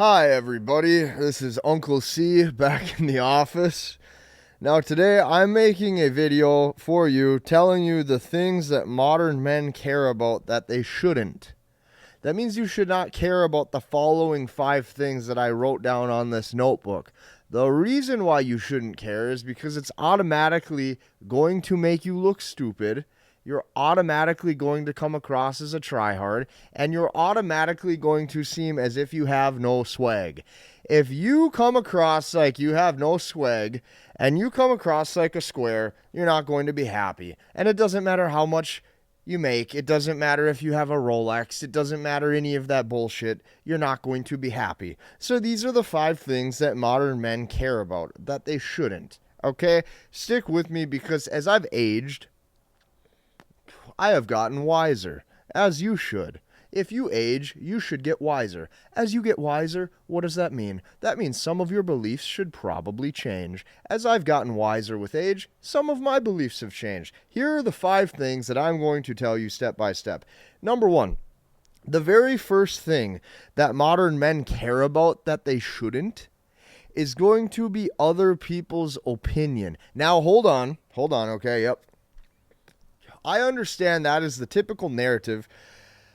Hi everybody, this is Uncle C back in the office. Now today I'm making a video for you telling you the things that modern men care about that they shouldn't. That means you should not care about the following 5 things that I wrote down on this notebook. The reason why you shouldn't care is because it's automatically going to make you look stupid. You're automatically going to come across as a tryhard, and you're automatically going to seem as if you have no swag. If you come across like you have no swag and you come across like a square, you're not going to be happy. And it doesn't matter how much you make. It doesn't matter if you have a Rolex. It doesn't matter any of that bullshit. You're not going to be happy. So these are the 5 things that modern men care about that they shouldn't. Okay? Stick with me because as I've aged, I have gotten wiser, as you should. If you age, you should get wiser. As you get wiser, what does that mean? That means some of your beliefs should probably change. As I've gotten wiser with age, some of my beliefs have changed. Here are the 5 things that I'm going to tell you step by step. Number 1, the very first thing that modern men care about that they shouldn't is going to be other people's opinion. Now, hold on, okay, yep. I understand that is the typical narrative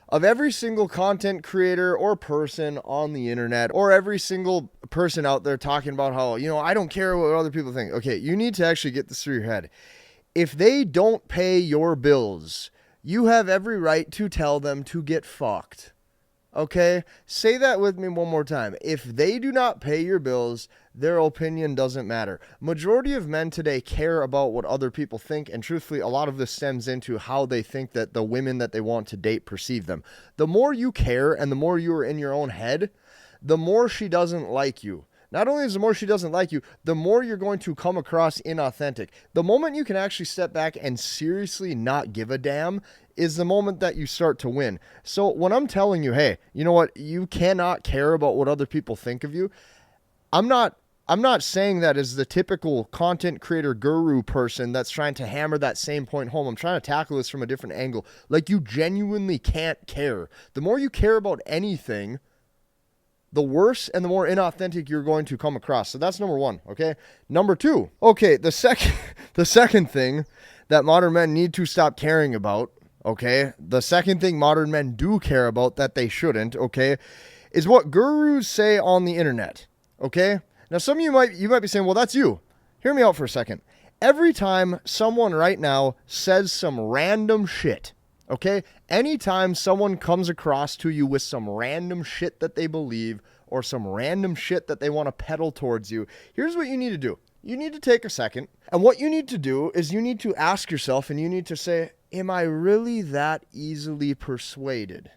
of every single content creator or person on the internet, or every single person out there talking about how, I don't care what other people think. Okay, you need to actually get this through your head. If they don't pay your bills, you have every right to tell them to get fucked. Okay? Say that with me one more time. If they do not pay your bills, their opinion doesn't matter. Majority of men today care about what other people think, and truthfully, a lot of this stems into how they think that the women that they want to date perceive them. The more you care and the more you are in your own head, the more she doesn't like you. Not only is the more she doesn't like you, the more you're going to come across inauthentic. The moment you can actually step back and seriously not give a damn is the moment that you start to win. So when I'm telling you, hey, you know what, you cannot care about what other people think of you, I'm not saying that as the typical content creator guru person that's trying to hammer that same point home. I'm trying to tackle this from a different angle. Like, you genuinely can't care. The more you care about anything, the worse and the more inauthentic you're going to come across. So that's number 1, okay? Number 2, okay, the second thing that modern men need to stop caring about, okay? The second thing modern men do care about that they shouldn't, okay, is what gurus say on the internet, okay? Now, some of you might be saying, well, that's you. Hear me out for a second. Every time someone right now says some random shit, okay? Anytime someone comes across to you with some random shit that they believe or some random shit that they want to peddle towards you, here's what you need to do. You need to take a second, and what you need to do is you need to ask yourself, and you need to say, am I really that easily persuaded?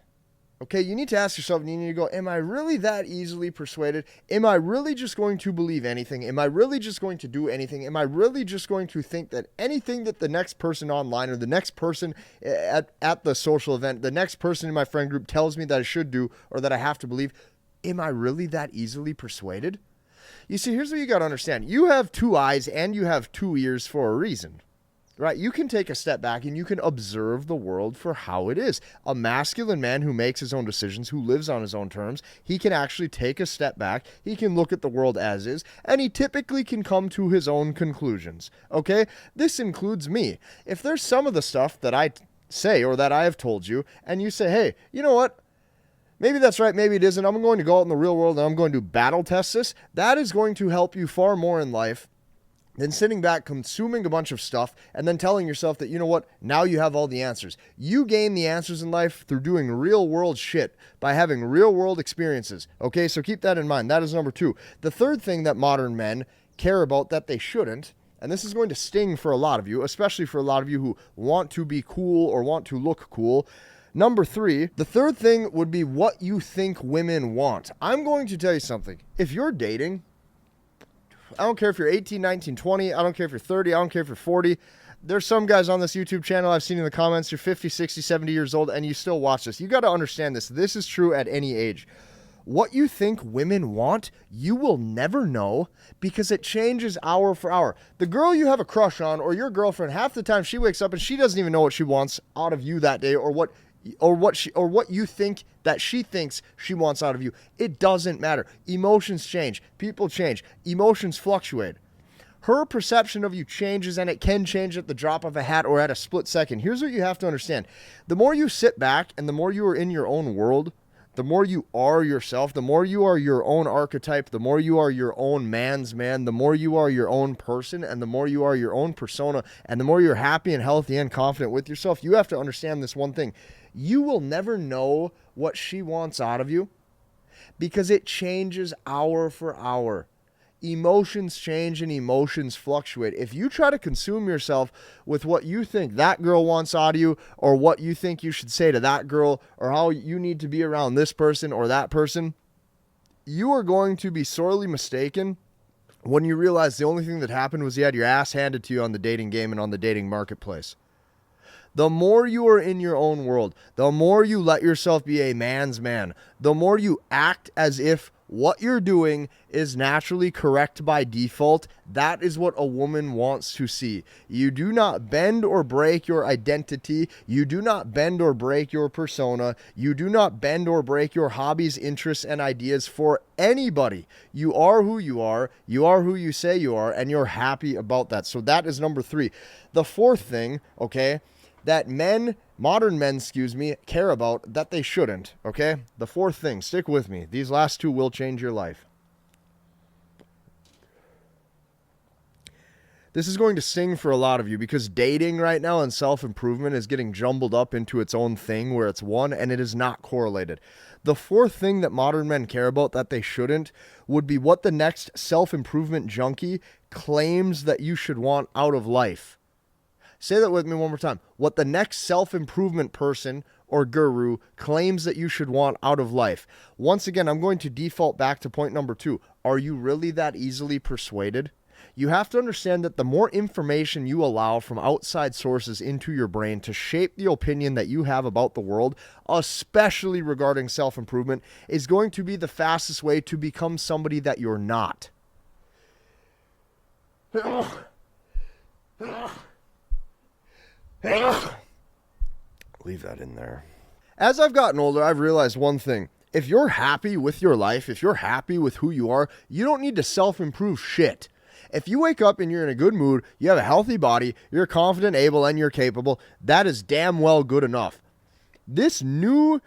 Okay, you need to ask yourself, and you need to go, am I really that easily persuaded? Am I really just going to believe anything? Am I really just going to do anything? Am I really just going to think that anything that the next person online or the next person at the social event, the next person in my friend group tells me that I should do or that I have to believe, am I really that easily persuaded? You see, here's what you got to understand. You have 2 eyes and you have 2 ears for a reason. Right? You can take a step back and you can observe the world for how it is. A masculine man who makes his own decisions, who lives on his own terms, he can actually take a step back. He can look at the world as is, and he typically can come to his own conclusions. Okay? This includes me. If there's some of the stuff that I say or that I have told you, and you say, hey, you know what? Maybe that's right, maybe it isn't. I'm going to go out in the real world and I'm going to battle test this. That is going to help you far more in life than sitting back, consuming a bunch of stuff, and then telling yourself that, you know what, now you have all the answers. You gain the answers in life through doing real world shit, by having real world experiences. Okay, so keep that in mind. That is number 2. The third thing that modern men care about that they shouldn't, and this is going to sting for a lot of you, especially for a lot of you who want to be cool or want to look cool. Number 3, the third thing would be what you think women want. I'm going to tell you something. If you're dating, I don't care if you're 18, 19, 20. I don't care if you're 30. I don't care if you're 40. There's some guys on this YouTube channel I've seen in the comments. You're 50, 60, 70 years old, and you still watch this. You got to understand this. This is true at any age. What you think women want, you will never know because it changes hour for hour. The girl you have a crush on or your girlfriend, half the time she wakes up and she doesn't even know what she wants out of you that day or what or what you think that she thinks she wants out of you. It doesn't matter. Emotions change. People change. Emotions fluctuate. Her perception of you changes, and it can change at the drop of a hat or at a split second. Here's what you have to understand. The more you sit back and the more you are in your own world, the more you are yourself, the more you are your own archetype, the more you are your own man's man, the more you are your own person, and the more you are your own persona, and the more you're happy and healthy and confident with yourself, you have to understand this one thing. You will never know what she wants out of you because it changes hour for hour. Emotions change and emotions fluctuate. If you try to consume yourself with what you think that girl wants out of you, or what you think you should say to that girl, or how you need to be around this person or that person, you are going to be sorely mistaken when you realize the only thing that happened was you had your ass handed to you on the dating game and on the dating marketplace. The more you are in your own world, the more you let yourself be a man's man, the more you act as if what you're doing is naturally correct by default. That is what a woman wants to see. You do not bend or break your identity. You do not bend or break your persona. You do not bend or break your hobbies, interests, and ideas for anybody. You are who you are who you say you are, and you're happy about that. So that is number 3. The fourth thing, okay, that modern men, care about that they shouldn't, okay? The fourth thing, stick with me. These last 2 will change your life. This is going to sting for a lot of you because dating right now and self-improvement is getting jumbled up into its own thing where it's one and it is not correlated. The fourth thing that modern men care about that they shouldn't would be what the next self-improvement junkie claims that you should want out of life. Say that with me one more time. What the next self-improvement person or guru claims that you should want out of life. Once again, I'm going to default back to point number 2. Are you really that easily persuaded? You have to understand that the more information you allow from outside sources into your brain to shape the opinion that you have about the world, especially regarding self-improvement, is going to be the fastest way to become somebody that you're not. Leave that in there. As I've gotten older, I've realized one thing. If you're happy with your life, if you're happy with who you are, you don't need to self-improve shit. If you wake up and you're in a good mood, you have a healthy body, you're confident, able, and you're capable, that is damn well good enough. This new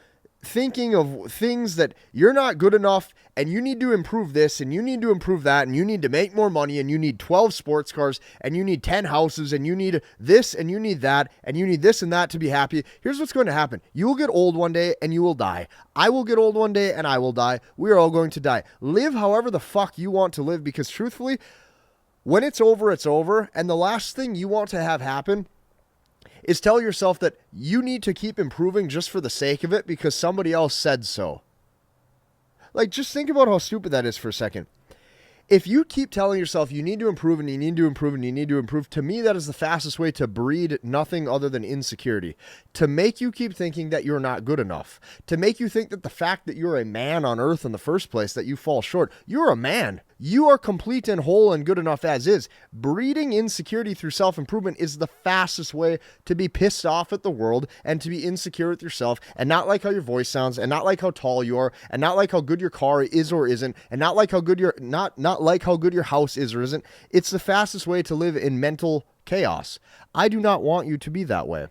thinking of things that you're not good enough and you need to improve this and you need to improve that and you need to make more money and you need 12 sports cars and you need 10 houses and you need this and you need that and you need this and that to be happy. Here's what's going to happen. You will get old one day and you will die. I will get old one day and I will die. We are all going to die. Live however the fuck you want to live, because truthfully, when it's over, it's over. And the last thing you want to have happen is tell yourself that you need to keep improving just for the sake of it because somebody else said so. Like, just think about how stupid that is for a second. If you keep telling yourself you need to improve and you need to improve and you need to improve, to me, that is the fastest way to breed nothing other than insecurity. To make you keep thinking that you're not good enough. To make you think that the fact that you're a man on earth in the first place, that you fall short. You're a man. You are complete and whole and good enough as is. Breeding insecurity through self-improvement is the fastest way to be pissed off at the world and to be insecure with yourself and not like how your voice sounds and not like how tall you are and not like how good your car is or isn't and not like how good not like how good your house is or isn't. It's the fastest way to live in mental chaos. I do not want you to be that way.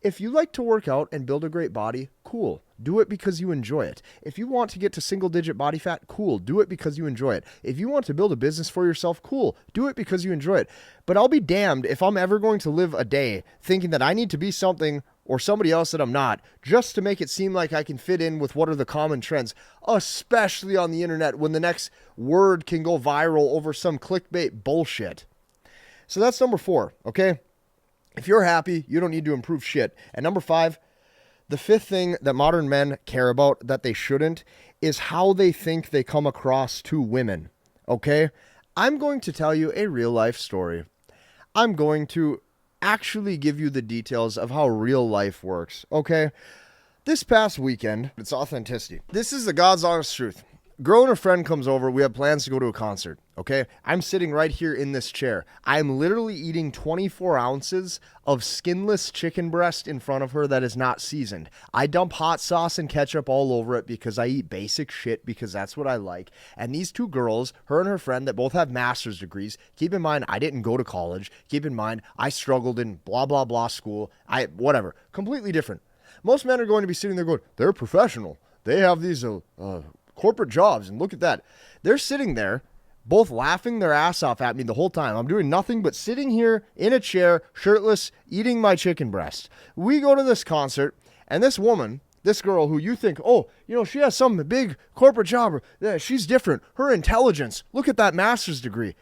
If you like to work out and build a great body, cool. Do it because you enjoy it. If you want to get to single-digit body fat, cool. Do it because you enjoy it. If you want to build a business for yourself, cool. Do it because you enjoy it. But I'll be damned if I'm ever going to live a day thinking that I need to be something or somebody else that I'm not, just to make it seem like I can fit in with what are the common trends, especially on the internet when the next word can go viral over some clickbait bullshit. So that's number 4, okay? If you're happy, you don't need to improve shit. And number 5, the fifth thing that modern men care about that they shouldn't is how they think they come across to women, okay? I'm going to tell you a real life story. I'm going to actually give you the details of how real life works, okay? This past weekend, it's authenticity. This is the God's honest truth. Girl and her friend comes over. We have plans to go to a concert. okay? I'm sitting right here in this chair. I'm literally eating 24 ounces of skinless chicken breast in front of her that is not seasoned. I dump hot sauce and ketchup all over it because I eat basic shit because that's what I like. And these two girls, her and her friend that both have master's degrees, keep in mind, I didn't go to college. Keep in mind, I struggled in blah, blah, blah school. Whatever. Completely different. Most men are going to be sitting there going, they're professional. They have these corporate jobs, and look at that. They're sitting there both laughing their ass off at me the whole time. I'm doing nothing but sitting here in a chair, shirtless, eating my chicken breast. We go to this concert, and this woman, this girl who you think, oh, she has some big corporate job. She's different. Her intelligence. Look at that master's degree.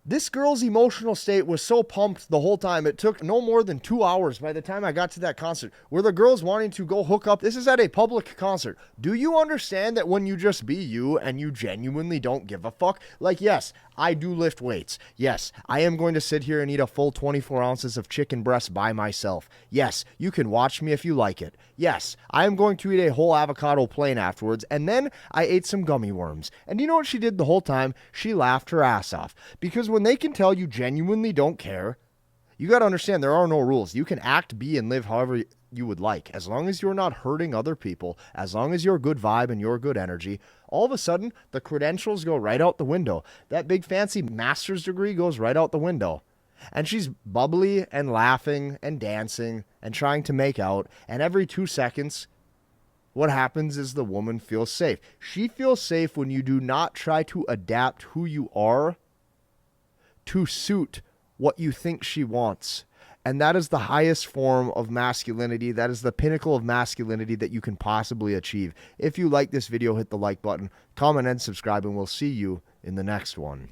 This girl's emotional state was so pumped the whole time. It took no more than 2 hours by the time I got to that concert where the girl's wanting to go hook up. This is at a public concert. Do you understand that when you just be you and you genuinely don't give a fuck? Like, yes, I do lift weights. Yes, I am going to sit here and eat a full 24 ounces of chicken breast by myself. Yes, you can watch me if you like it. Yes, I am going to eat a whole avocado plain afterwards, and then I ate some gummy worms. And you know what she did the whole time? She laughed her ass off. Because when they can tell you genuinely don't care, you got to understand there are no rules. You can act, be, and live however you would like. As long as you're not hurting other people, as long as you're a good vibe and you're good energy, all of a sudden, the credentials go right out the window. That big fancy master's degree goes right out the window. And she's bubbly and laughing and dancing and trying to make out. And every 2 seconds, what happens is the woman feels safe. She feels safe when you do not try to adapt who you are to suit what you think she wants. And that is the highest form of masculinity. That is the pinnacle of masculinity that you can possibly achieve. If you like this video, hit the like button, comment, and subscribe, and we'll see you in the next one.